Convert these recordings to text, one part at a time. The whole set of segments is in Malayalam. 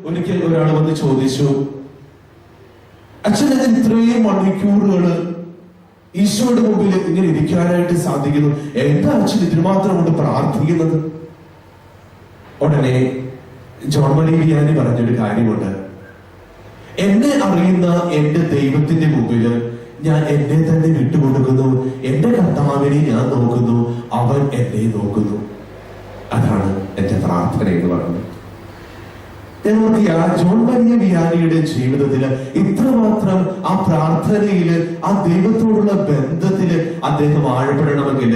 ഒരിക്കൽ ഒരാൾ വന്ന് ചോദിച്ചു, അച്ഛൻ ഇത്രയും മണിക്കൂറുകള് ഈശോയുടെ മുമ്പിൽ ഇങ്ങനെ ഇരിക്കാനായിട്ട് സാധിക്കുന്നു, എന്താ അച്ഛൻ ഇതിനുമാത്രം കൊണ്ട് പ്രാർത്ഥിക്കുന്നത്? ഉടനെ ജോൺ മരി വിയാനി പറഞ്ഞൊരു കാര്യമുണ്ട്. എന്നെ അറിയുന്ന എന്റെ ദൈവത്തിന്റെ മുമ്പില് ഞാൻ എന്നെ തന്നെ വിട്ടുകൊടുക്കുന്നു. എന്റെ കർത്താവിനെ ഞാൻ നോക്കുന്നു, അവൻ എന്നെ നോക്കുന്നു. അതാണ് എന്റെ പ്രാർത്ഥന എന്ന് പറയുന്നത്. ജോൺ മരിയ വിയാനിയുടെ ജീവിതത്തില് ഇത്രമാത്രം ആ പ്രാർത്ഥനയില്, ആ ദൈവത്തോടുള്ള ബന്ധത്തില് അദ്ദേഹം ആഴപ്പെടണമെങ്കിൽ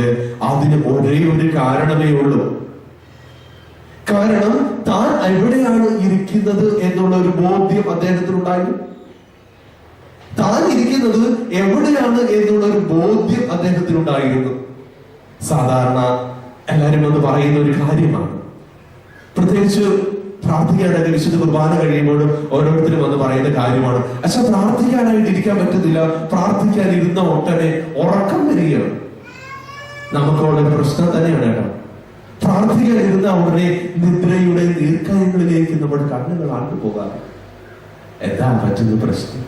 അതിന് ഒരേ ഒരു കാരണമേ ഉള്ളൂ. കാരണം താൻ എവിടെയാണ് ഇരിക്കുന്നത് എന്നുള്ള ഒരു ബോധ്യം അദ്ദേഹത്തിനുണ്ടായിരുന്നു. താൻ ഇരിക്കുന്നത് എവിടെയാണ് എന്നുള്ള ഒരു ബോധ്യം അദ്ദേഹത്തിനുണ്ടായിരുന്നു. സാധാരണ എല്ലാരും എന്ന് പറയുന്ന ഒരു കാര്യമാണ്, പ്രത്യേകിച്ച് പ്രാർത്ഥിക്കാനായിട്ട് വിശുദ്ധ കുർബാന കഴിയുമ്പോൾ ഓരോരുത്തരും വന്ന് പറയുന്ന കാര്യമാണ്, അച്ഛാ പ്രാർത്ഥിക്കാനായിട്ട് ഇരിക്കാൻ പറ്റുന്നില്ല, പ്രാർത്ഥിക്കാൻ ഇരുന്ന ഒട്ടനെ ഉറക്കം വരികയാണ്. നമുക്കുള്ള പ്രശ്നം തന്നെയാണ് കേട്ടോ. പ്രാർത്ഥിക്കാൻ ഇരുന്ന ഉടനെ നിദ്രയുടെ ദീർഘങ്ങളിലേക്ക് നമ്മുടെ കണ്ണുകൾ ആണ്ടുപോകാറ്. എന്താ പറ്റുന്ന പ്രശ്നം?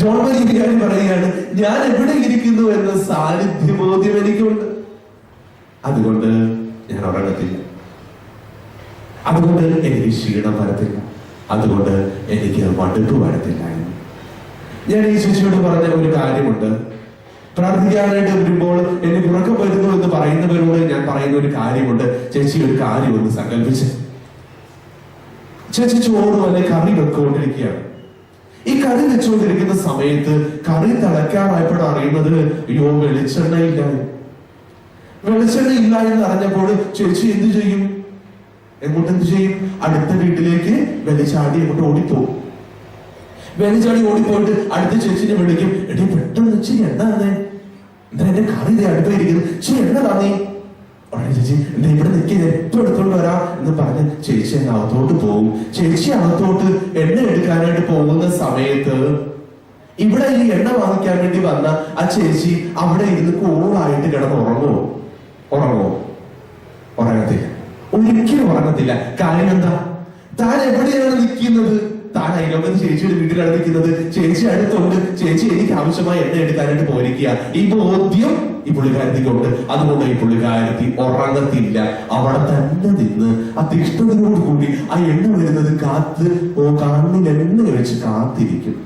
ജോൺ മരി വിയാനി പറയുകയാണ്, ഞാൻ എവിടെ ഇരിക്കുന്നു എന്ന സാന്നിധ്യബോധ്യം എനിക്കുണ്ട്, അതുകൊണ്ട് ഞാൻ ഉറങ്ങത്തില്ല, അതുകൊണ്ട് എനിക്ക് ക്ഷീണം വരത്തില്ല, അതുകൊണ്ട് എനിക്ക് മടുപ്പ് വരത്തില്ല എന്ന്. ഞാൻ ഈ ചേച്ചിയോട് പറഞ്ഞ ഒരു കാര്യമുണ്ട്, പ്രാർത്ഥിക്കാനായിട്ട് വരുമ്പോൾ എനിക്ക് ഉറക്കം വരുന്നു എന്ന് പറയുന്നവരോട് ഞാൻ പറയുന്ന ഒരു കാര്യമുണ്ട്. ചേച്ചി ഒരു കാര്യം ഒന്ന് സങ്കല്പിച്ച്, ചേച്ചി ചോറ് വല്ല കറി വെച്ചുകൊണ്ടിരിക്കുകയാണ്. ഈ കറി വെച്ചുകൊണ്ടിരിക്കുന്ന സമയത്ത് കറി തിളയ്ക്കാറായപ്പോഴും അറിയുന്നത്, അയ്യോ വെളിച്ചെണ്ണ ഇല്ല എന്ന് അറിഞ്ഞപ്പോൾ ചേച്ചി എന്ത് ചെയ്യും? എന്ത് ചെയ്യും? അടുത്ത വീട്ടിലേക്ക് വെളിച്ചാടി അങ്ങോട്ട് ഓടിപ്പോകും. വെളിച്ചാടി ഓടിപ്പോയിട്ട് അടുത്ത ചേച്ചിനെ വിളിക്കും, എടി പെട്ടെന്ന് ചേച്ചി എന്താന്നേ, എന്താ എന്റെ കറി അടുപ്പായിരിക്കുന്നത്, ചേച്ചി എന്നതാന്നേ? ഉടനെ ചേച്ചി എന്താ ഇവിടെ നിൽക്കുന്നത്, എപ്പോ എടുത്തോണ്ട് വരാം എന്ന് പറഞ്ഞ് ചേച്ചി അങ്ങ് അകത്തോട്ട് പോകും. ചേച്ചി അകത്തോട്ട് എണ്ണ എടുക്കാനായിട്ട് പോകുന്ന സമയത്ത് ഇവിടെ ഈ എണ്ണ വാങ്ങിക്കാൻ വേണ്ടി വന്ന ആ ചേച്ചി അവിടെ ഇരുന്ന് കൂളായിട്ട് കിടന്ന് ഉറങ്ങുമോ? ഉറങ്ങത്തില്ല, ഒരിക്കലും ഉറങ്ങത്തില്ല. കാര്യം എന്താ? താൻ എവിടെയാണ് നിൽക്കുന്നത്? താൻ അയലോകത്ത് ചേച്ചിയുടെ വീട്ടിലാണ് നിൽക്കുന്നത്. ചേച്ചി അടുത്തുണ്ട്, ചേച്ചി എനിക്ക് ആവശ്യമായി എണ്ണ എടുക്കാനായിട്ട് പോയിരിക്കുക. ഈ ബോധ്യം ഈ പുള്ളിക്കാരത്തിക്കുണ്ട്. അതുകൊണ്ട് ഈ പുള്ളിക്കാരത്തി ഉറങ്ങത്തില്ല, അവിടെ തന്നെ നിന്ന് അതിഷ്ഠതയോട് കൂടി ആ എണ്ണ വരുന്നത് കണ്ണിൽ എണ്ണ വെച്ച് കാത്തിരിക്കും.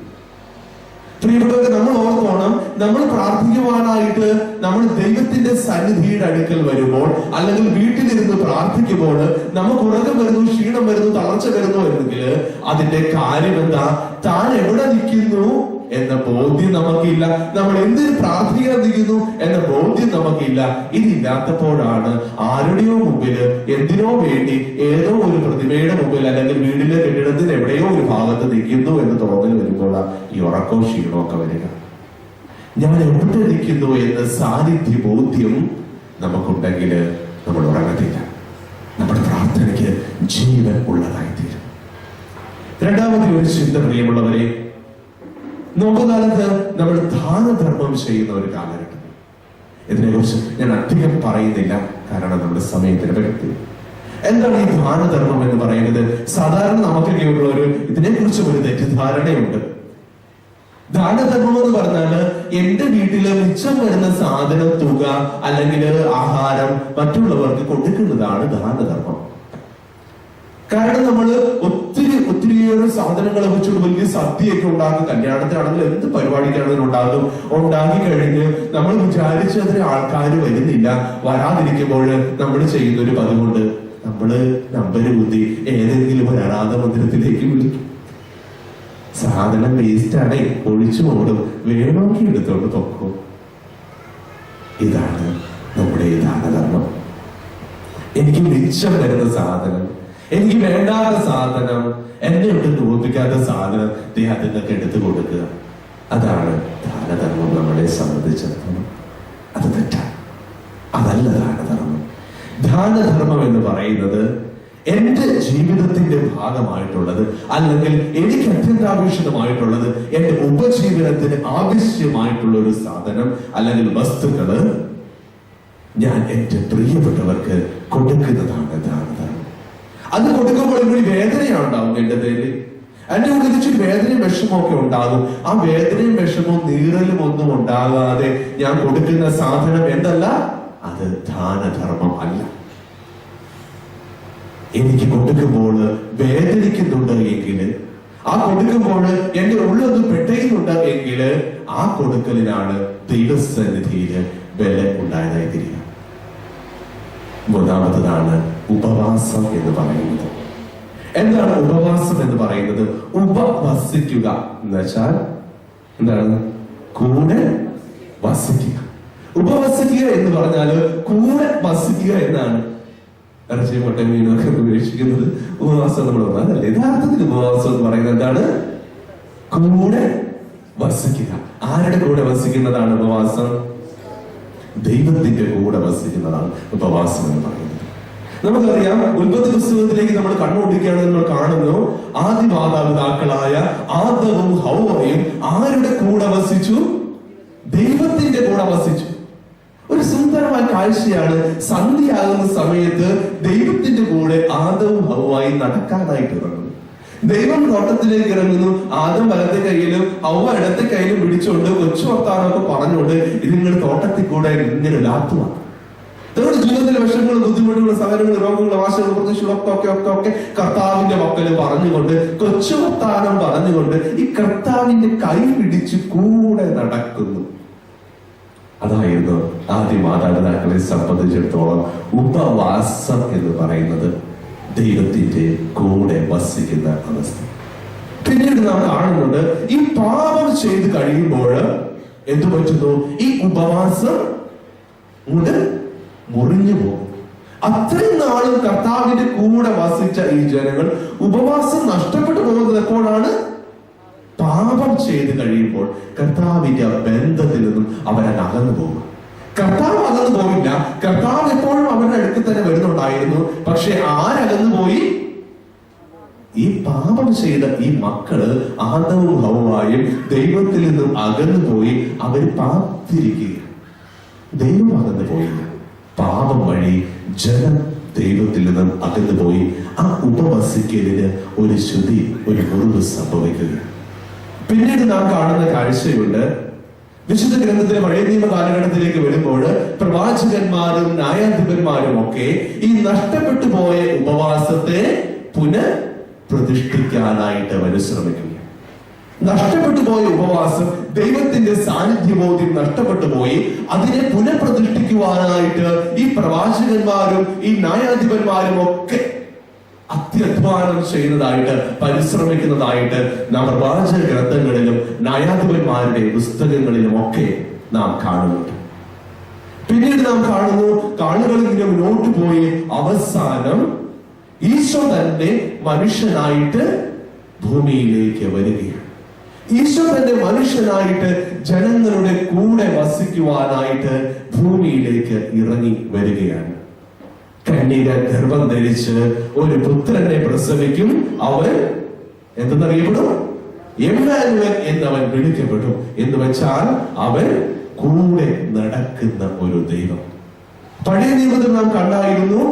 പ്രിയപ്പെട്ടവരെ, നമ്മൾ ഓർത്തോണം, നമ്മൾ പ്രാർത്ഥിക്കുവാനായിട്ട് നമ്മൾ ദൈവത്തിന്റെ സന്നിധിയുടെ അടുക്കൽ വരുമ്പോൾ, അല്ലെങ്കിൽ വീട്ടിലിരുന്ന് പ്രാർത്ഥിക്കുമ്പോൾ നമുക്ക് ഉറക്കം വരുന്നു, ക്ഷീണം വരുന്നു, തളർച്ച വരുന്നു എന്നെങ്കിൽ അതിന്റെ കാര്യം എന്താ? താൻ എവിടെ നിൽക്കുന്നു എന്ന ബോധ്യം നമുക്കില്ല. നമ്മൾ എന്തിന് പ്രാർത്ഥിക്കാൻ നിൽക്കുന്നു എന്ന ബോധ്യം നമുക്കില്ല. ഇതില്ലാത്തപ്പോഴാണ് ആരുടെയോ മുമ്പില് എന്തിനോ വേണ്ടി ഏതോ ഒരു പ്രതിമയുടെ മുമ്പിൽ അല്ലെങ്കിൽ വീടിന്റെ കെട്ടിടത്തിന് എവിടെയോ ഒരു ഭാഗത്ത് നിൽക്കുന്നു എന്ന് തോന്നൽ വരുമ്പോൾ ഈ ഉറക്കവും ക്ഷീണവും ഒക്കെ വരിക. ഞാൻ എവിടെ നിൽക്കുന്നു എന്ന സാന്നിധ്യ ബോധ്യം നമുക്കുണ്ടെങ്കിൽ നമ്മൾ ഉറങ്ങത്തില്ല, നമ്മുടെ പ്രാർത്ഥനയ്ക്ക് ജീവൻ ഉള്ളതായിത്തീരും. രണ്ടാമത്തെ ഒരു ചിന്ത, പ്രിയമുള്ളവരെ, നോക്കുകാലത്ത് നമ്മൾ ദാനധർമ്മം ചെയ്യുന്ന ഒരു കാലഘട്ടം. ഇതിനെക്കുറിച്ച് ഞാൻ അധികം പറയുന്നില്ല, കാരണം നമ്മുടെ സമയത്തിന് പരിമിതി. എന്താണ് ഈ ദാനധർമ്മം എന്ന് പറയുന്നത്? സാധാരണ നമുക്കൊക്കെയുള്ള ഇതിനെക്കുറിച്ച് ഒരു തെറ്റിദ്ധാരണയുണ്ട്. ദാനധർമ്മം എന്ന് പറഞ്ഞാല് എന്റെ വീട്ടില് മിച്ചം വരുന്ന സാധന തുക അല്ലെങ്കിൽ ആഹാരം മറ്റുള്ളവർക്ക് കൊടുക്കുന്നതാണ് ദാനധർമ്മം. കാരണം നമ്മള് ഒത്തിരിയേറെ സാധനങ്ങളെ വെച്ചുകൊണ്ട് വലിയ സദ്യയൊക്കെ ഉണ്ടാക്കും, കല്യാണത്തിനാണെങ്കിലും എന്ത് പരിപാടിക്കാണെങ്കിലും ഉണ്ടാക്കി കഴിഞ്ഞ് നമ്മൾ വിചാരിച്ചതിന് ആൾക്കാർ വരുന്നില്ല. വരാതിരിക്കുമ്പോൾ നമ്മൾ ചെയ്യുന്നൊരു പതിവുണ്ട്, നമ്മള് നമ്പര് കുത്തി ഏതെങ്കിലും ഒരു അനാഥ മന്ദിരത്തിലേക്ക് വിളിക്കും. സാധനം വേസ്റ്റാണേ, ഒഴിച്ചു ഓടും, വേണമെങ്കിൽ എടുത്തോണ്ട് പൊക്കും. ഇതാണ് നമ്മുടെ ഈ ദാനധർമ്മം. എനിക്ക് മിച്ചം വരുന്ന സാധനം, എനിക്ക് വേണ്ടാത്ത സാധനം, എന്നെ ഒട്ടും തോൽപ്പിക്കാത്ത സാധനം അതിനൊക്കെ എടുത്തു കൊടുക്കുക, അതാണ് ദാനധർമ്മം. നമ്മളെ സംബന്ധിച്ചിടത്തോളം അത് തെറ്റാണ്, അതല്ല ദാനധർമ്മം. ദാനധർമ്മം എന്ന് പറയുന്നത് എന്റെ ജീവിതത്തിന്റെ ഭാഗമായിട്ടുള്ളത്, അല്ലെങ്കിൽ എനിക്ക് അത്യന്താപേക്ഷിതമായിട്ടുള്ളത്, എന്റെ ഉപജീവനത്തിന് ആവശ്യമായിട്ടുള്ള ഒരു സാധനം അല്ലെങ്കിൽ വസ്തുക്കള് ഞാൻ എന്റെ പ്രിയപ്പെട്ടവർക്ക് കൊടുക്കുന്നതാണ് ദാനധർമ്മം. അത് കൊടുക്കുമ്പോൾ കൂടി വേദനയാണ് ഉണ്ടാവുക. വാങ്ങേണ്ടതല്ലേ? എന്റെ ഉള്ളിൽ ഇച്ചിരി വേദനയും വിഷമമൊക്കെ ഉണ്ടാകും. ആ വേദനയും വിഷമവും നീറലും ഒന്നും ഉണ്ടാകാതെ ഞാൻ കൊടുക്കുന്ന സാധനം എന്തല്ല, അത് ദാനധർമ്മം അല്ല. എനിക്ക് കൊടുക്കുമ്പോൾ വേദനിക്കുന്നുണ്ട് എങ്കിൽ, ആ കൊടുക്കുമ്പോൾ എന്റെ ഉള്ളൊന്ന് പെട്ടയുന്നുണ്ട് എങ്കിൽ, ആ കൊടുക്കലിനാണ് ദൈവസന്നിധിയിൽ വില ഉണ്ടായതായി തീരുക. മൂന്നാമത്തതാണ് ഉപവാസം എന്ന് പറയുന്നത്. എന്താണ് ഉപവാസം എന്ന് പറയുന്നത്? ഉപവസിക്കുക എന്ന് വെച്ചാൽ എന്താണ്? കൂടെ വസിക്കുക. ഉപവസിക്കുക എന്ന് പറഞ്ഞാൽ കൂടെ വസിക്കുക എന്നാണ്. ഇറച്ചി മുട്ട മീനൊക്കെ ഉപേക്ഷിക്കുന്നത് ഉപവാസം നമ്മൾ പറഞ്ഞാൽ, യഥാർത്ഥത്തിൽ ഉപവാസം എന്ന് പറയുന്നത് എന്താണ്? കൂടെ വസിക്കുക. ആരുടെ കൂടെ വസിക്കുന്നതാണ് ഉപവാസം? ദൈവത്തിന്റെ കൂടെ വസിക്കുന്നതാണ് ഉപവാസം എന്ന് പറയുന്നത്. നമുക്കറിയാം, ഉൽപ്പത്തി പുസ്തകത്തിലേക്ക് നമ്മൾ കണ്ണോടിക്കുകയാണെന്ന് നമ്മൾ കാണുന്നു, ആദ്യ മാതാപിതാക്കളായ ആദവും ഹൗവയും ആരുടെ കൂടെ വസിച്ചു? ദൈവത്തിന്റെ കൂടെ വസിച്ചു. ഒരു സുന്ദരമായ കാഴ്ചയാണ്. സന്ധ്യയാകുന്ന സമയത്ത് ദൈവത്തിന്റെ കൂടെ ആദവും ഹൗവയും നടക്കാനായിട്ട് ഇറങ്ങുന്നു. ദൈവം തോട്ടത്തിലേക്ക് ഇറങ്ങുന്നു. ആദം വലത്തെ കയ്യിലും ഹൗവ ഇടത്തെ കയ്യിലും പിടിച്ചുകൊണ്ട് കൊച്ചു വർത്താനൊക്കെ പറഞ്ഞുകൊണ്ട് ഇതിങ്ങൾ തോട്ടത്തിൽ കൂടെ ഇങ്ങനെ ലാത്തുവാണ്. നമ്മുടെ ജീവിതത്തിലെ വിഷമങ്ങളും ബുദ്ധിമുട്ടുകളും സഹനങ്ങളും രോഗങ്ങളും ആശകളും പ്രതീക്ഷകളും ഒക്കെ കർത്താവിന്റെ മക്കള് പറഞ്ഞുകൊണ്ട്, കൊച്ചു വർത്താനം പറഞ്ഞുകൊണ്ട് ഈ കർത്താവിന്റെ കൈ പിടിച്ച് കൂടെ നടക്കുന്നു. അതായിരുന്നു ആദ്യ മാതാപിതാക്കളെ സംബന്ധിച്ചിടത്തോളം ഉപവാസം എന്ന് പറയുന്നത്, ദൈവത്തിന്റെ കൂടെ വസിക്കുന്ന അവസ്ഥ. പിന്നീട് നാം കാണുന്നുണ്ട്, ഈ പാപം ചെയ്ത് കഴിയുമ്പോൾ എന്തു പറ്റുന്നു? ഈ ഉപവാസം മുറിഞ്ഞു പോകും. അത്രയും നാളും കർത്താവിന്റെ കൂടെ വസിച്ച ഈ ജനങ്ങൾ ഉപവാസം നഷ്ടപ്പെട്ടു പോകുന്നത് എപ്പോഴാണ്? പാപം ചെയ്ത് കഴിയുമ്പോൾ. കർത്താവിന്റെ ബന്ധത്തിൽ നിന്നും അവരെ അകന്നു പോകും. കർത്താവ് അകന്നു പോയില്ല. കർത്താവ് എപ്പോഴും അവരുടെ അടുത്ത് തന്നെ വരുന്നുണ്ടായിരുന്നു. പക്ഷെ ആരകന്നു പോയി? ഈ പാപം ചെയ്ത ഈ മക്കള് ആദവും ഹൗവയും ദൈവത്തിൽ നിന്നും അകന്നു പോയി. അവർ പാത്തിരിക്കുക. ദൈവം അകന്നു പോയില്ല. പാപം വഴി ജനം ദൈവത്തിൽ നിന്നും അകന്നു പോയി. ആ ഉപവസിക്കലിന് ഒരു ശുദ്ധി, ഒരു മുറിവ് സംഭവിക്കുക. പിന്നീട് നാം കാണുന്ന കാഴ്ചയുണ്ട്. വിശുദ്ധ ഗ്രന്ഥത്തിലെ പഴയ നിയമ കാലഘട്ടത്തിലേക്ക് വരുമ്പോൾ പ്രവാചകന്മാരും ന്യായാധിപന്മാരും ഒക്കെ ഈ നഷ്ടപ്പെട്ടു പോയ ഉപവാസത്തെ പുനഃപ്രതിഷ്ഠിക്കാനായിട്ട് പരിശ്രമിക്കുക. നഷ്ടപ്പെട്ടു പോയ ഉപവാസം, ദൈവത്തിന്റെ സാന്നിധ്യബോധ്യം നഷ്ടപ്പെട്ടു പോയി. അതിനെ പുനഃപ്രതിഷ്ഠിക്കുവാനായിട്ട് ഈ പ്രവാചകന്മാരും ഈ ന്യായാധിപന്മാരും ഒക്കെ അത്യധ്വാനം ചെയ്യുന്നതായിട്ട്, പരിശ്രമിക്കുന്നതായിട്ട് നാം പ്രവാചക ഗ്രന്ഥങ്ങളിലും ന്യായാധിപന്മാരുടെ പുസ്തകങ്ങളിലും ഒക്കെ നാം കാണുന്നുണ്ട്. പിന്നീട് നാം കാണുന്നു, കാളുകൾ ഇങ്ങനെ മുന്നോട്ട് പോയി അവസാനം ഈശോ തന്നെ മനുഷ്യനായിട്ട് ഭൂമിയിലേക്ക് വരികയാണ്. ഈശോ തന്നെ മനുഷ്യനായിട്ട് ജനങ്ങളുടെ കൂടെ വസിക്കുവാനായിട്ട് ഭൂമിയിലേക്ക് ഇറങ്ങി വരികയാണ്. കന്യക ഗർഭം ധരിച്ച് ഒരു പുത്രനെ പ്രസവിക്കും. അവൻ എന്തെന്നറിയപ്പെടും? എമ്മാനുവേൽ എന്നവൻ വിളിക്കപ്പെടും. എന്ന് വെച്ചാൽ അവൻ കൂടെ നടക്കുന്ന ഒരു ദൈവം. പഴയ നിയമത്തിൽ നാം കണ്ടായിരുന്നു,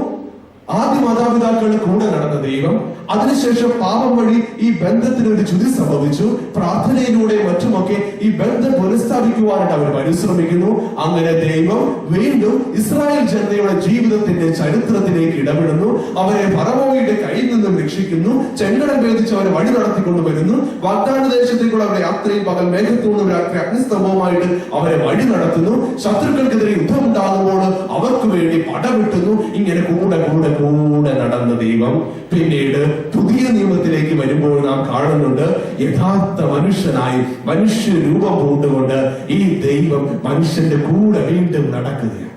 ആദ്യ മാതാപിതാക്കളുടെ കൂടെ നടന്ന ദൈവം. അതിനുശേഷം പാപം വഴി ഈ ബന്ധത്തിന് ഒരു ചുതി സംഭവിച്ചു. പ്രാർത്ഥനയിലൂടെ മറ്റുമൊക്കെ ഈ ബന്ധം പുനഃസ്ഥാപിക്കുവാനായിട്ട് അവർ പരിശ്രമിക്കുന്നു. അങ്ങനെ ദൈവം വീണ്ടും ഇസ്രായേൽ ജനതയുടെ ജീവിതത്തിന്റെ ചരിത്രത്തിലേക്ക് ഇടപെടുന്നു. അവരെ ഫറവോയുടെ കയ്യിൽ നിന്നും രക്ഷിക്കുന്നു. ചെങ്കടൽ ഭേദിച്ച് അവരെ വഴി നടത്തിക്കൊണ്ടുവരുന്നു. വാഗ്ദാന ദേശത്തേക്കുള്ള അവരുടെ യാത്രയിൽ പകൽ മേഘത്തൂണും രാത്രി അഗ്നിസ്തംഭവുമായിട്ട് അവരെ വഴി നടത്തുന്നു. ശത്രുക്കൾക്കെതിരെ യുദ്ധം ഉണ്ടാകുമ്പോൾ അവർക്ക് വേണ്ടി പടവെട്ടുന്നു. ഇങ്ങനെ കൂടെ കൂടെ കൂടെ നടന്ന ദൈവം പിന്നീട് പുതിയ നിയമത്തിലേക്ക് വരുമ്പോൾ നാം കാണുന്നുണ്ട്, യഥാർത്ഥ മനുഷ്യനായി മനുഷ്യ രൂപം പൂണ്ടുകൊണ്ട് ഈ ദൈവം മനുഷ്യന്റെ കൂടെ വീണ്ടും നടക്കുകയാണ്.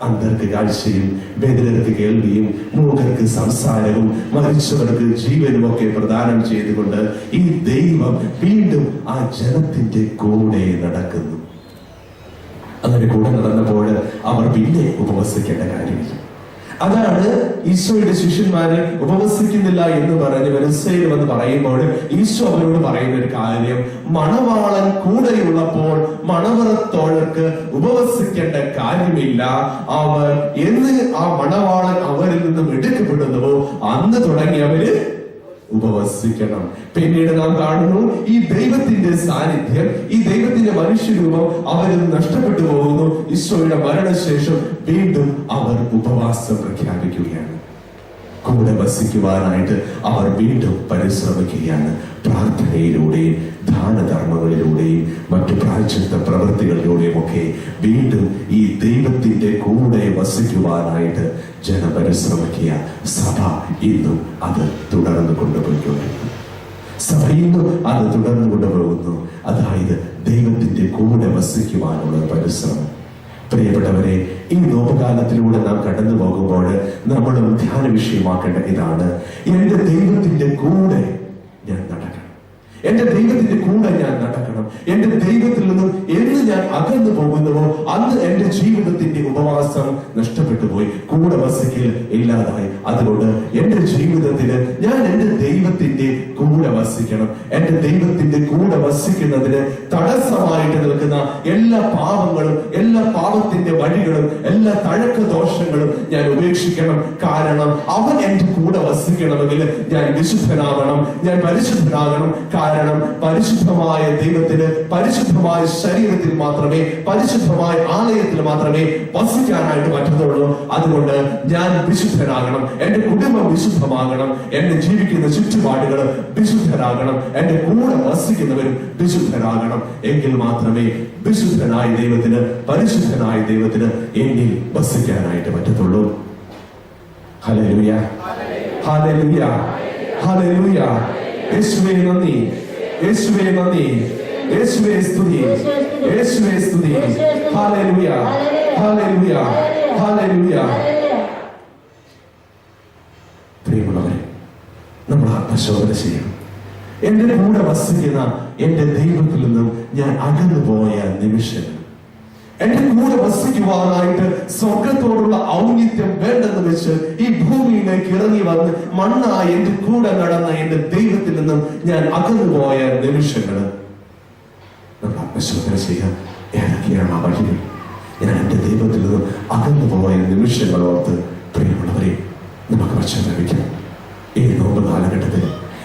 അന്ധർക്ക് കാഴ്ചയും ബധിരർക്ക് കേൾവിയും മൂകർക്ക് സംസാരവും മരിച്ചവർക്ക് ജീവനും ഒക്കെ പ്രദാനം ചെയ്തുകൊണ്ട് ഈ ദൈവം വീണ്ടും ആ ജനത്തിന്റെ കൂടെ നടക്കുന്നു. അങ്ങനെ കൂടെ നടന്നപ്പോൾ അവർ പിന്നെ ഉപവസിക്കേണ്ട കാര്യമില്ല. അതാണ് ഈശോയുടെ ശിഷ്യന്മാര് ഉപവസിക്കുന്നില്ല എന്ന് പറഞ്ഞ് വെനസ്ഡേയിൽ വന്ന് പറയുമ്പോൾ ഈശോ അവരോട് പറയുന്ന ഒരു കാര്യം, മണവാളൻ കൂടെയുള്ളപ്പോൾ മണവറത്തോഴർക്ക് ഉപവസിക്കേണ്ട കാര്യമില്ല. എന്ന് ആ മണവാളൻ അവരിൽ നിന്നും എടുക്കപ്പെടുന്നുവോ അന്ന് തുടങ്ങി അവര് ഉപവസിക്കണം. പിന്നീട് നാം കാണുന്നു ഈ ദൈവത്തിന്റെ സാന്നിധ്യം, ഈ ദൈവത്തിന്റെ മനുഷ്യരൂപം അവരിൽ നഷ്ടപ്പെട്ടു പോകുന്നു. ഈശോയുടെ മരണശേഷം വീണ്ടും അവർ ഉപവാസം പ്രഖ്യാപിക്കുകയാണ്. കൂടെ വസിക്കുവാനായിട്ട് അവർ വീണ്ടും പരിശ്രമിക്കുകയാണ്. പ്രാർത്ഥനയിലൂടെയും ദാനധർമ്മങ്ങളിലൂടെയും മറ്റു പ്രായശ്ചിത്ത പ്രവൃത്തികളിലൂടെയും ഒക്കെ വീണ്ടും ഈ ദൈവത്തിന്റെ കൂടെ വസിക്കുവാനായിട്ട് ജനം പരിശ്രമിക്കുക. സഭ ഇന്നും അത് തുടർന്ന് കൊണ്ടുപോയിക്കൊണ്ടിരിക്കുന്നു. സഭ ഇന്നും അത് തുടർന്ന് കൊണ്ടുപോകുന്നു. അതായത് ദൈവത്തിന്റെ കൂടെ വസിക്കുവാനുള്ള പരിശ്രമം. പ്രിയപ്പെട്ടവരെ, ഈ നോമ്പുകാലത്തിലൂടെ നാം കടന്നു പോകുമ്പോൾ നമ്മൾ ധ്യാന വിഷയമാക്കേണ്ട ഇതാണ്: എന്റെ ദൈവത്തിന്റെ കൂടെ ഞാൻ നടക്കണം. എന്റെ ദൈവത്തിന്റെ കൂടെ ഞാൻ നടക്കണം. എന്റെ ദൈവത്തിൽ നിന്നും എന്ന് ഞാൻ അകന്നു പോകുന്നുവോ അന്ന് എന്റെ ജീവിതത്തിന്റെ ഉപവാസം നഷ്ടപ്പെട്ടു പോയി, കൂടെ വസിക്കൽ ഇല്ലാതായി. അതുകൊണ്ട് എന്റെ ജീവിതത്തിന് ഞാൻ എന്റെ ദൈവത്തിന്റെ കൂടെ വസിക്കണം. എന്റെ ദൈവത്തിന്റെ കൂടെ വസിക്കുന്നതിന് തടസ്സമായിട്ട് നിൽക്കുന്ന എല്ലാ പാപങ്ങളും, എല്ലാ പാപത്തിന്റെ വഴികളും, എല്ലാ തഴക്ക ദോഷങ്ങളും ഞാൻ ഉപേക്ഷിക്കണം. കാരണം അവൻ എന്റെ കൂടെ വസിക്കണമെങ്കിൽ ഞാൻ വിശുദ്ധനാകണം, ഞാൻ പരിശുദ്ധനാകണം. കാരണം പരിശുദ്ധമായ ദൈവത്തിന് പരിശുദ്ധമായ ശരീരത്തിൽ മാത്രമേ, പരിശുദ്ധമായ ആലയത്തിൽ മാത്രമേ വസിക്കാനായിട്ട് പറ്റുന്നുള്ളൂ. അതുകൊണ്ട് ഞാൻ വിശുദ്ധനാകണം, എന്റെ കുടുംബം വിശുദ്ധമാകണം, എന്നെ ജീവിക്കുന്ന ചുറ്റുപാടുകൾ വിശുദ്ധരാകണം, എന്റെ കൂടെ വസിക്കുന്നവരും വിശുദ്ധരാകണം. എങ്കിൽ മാത്രമേ വിശുദ്ധനായ ദൈവത്തിന്, പരിശുദ്ധനായ ദൈവത്തിന് എന്നിൽ വസിക്കാനായിട്ട് പറ്റത്തുള്ളൂ. Hallelujah, hallelujah, hallelujah. യേശുവേ നന്ദി, യേശുവേ നന്ദി, യേശുവേ സ്തുതി, യേശുവേ സ്തുതി. Hallelujah, hallelujah, hallelujah. പ്രിയമുള്ളവരെ, നമ്മൾ ആത്മശോധന ചെയ്യണം. എന്റെ കൂടെ വസിക്കുന്ന എന്റെ ദൈവത്തിൽ നിന്നും ഞാൻ അകന്നു പോയ നിമിഷങ്ങൾ, എന്റെ കൂടെ വസിക്കുവാനായിട്ട് സ്വർഗത്തോടുള്ള ഔന്നിത്യം വേണ്ടെന്ന് വെച്ച് ഈ ഭൂമിയിലേക്ക് ഇറങ്ങി വന്ന് മണ്ണായി എന്റെ കൂടെ നടന്ന എന്റെ ദൈവത്തിൽ നിന്നും ഞാൻ അകന്നുപോയ നിമിഷങ്ങള് നമ്മൾ ആത്മശോധന ചെയ്യാം. ഏതൊക്കെയാണ് ആ വഴികൾ? ഞാൻ എന്റെ ദൈവത്തിൽ നിന്നും അകന്നുപോയ നിമിഷങ്ങളോർത്ത് പ്രിയമുള്ളവരെ നമുക്ക് പശ്ചാത്തപിക്കാം. ഈ നോമ്പ് കാലഘട്ടത്തിൽ,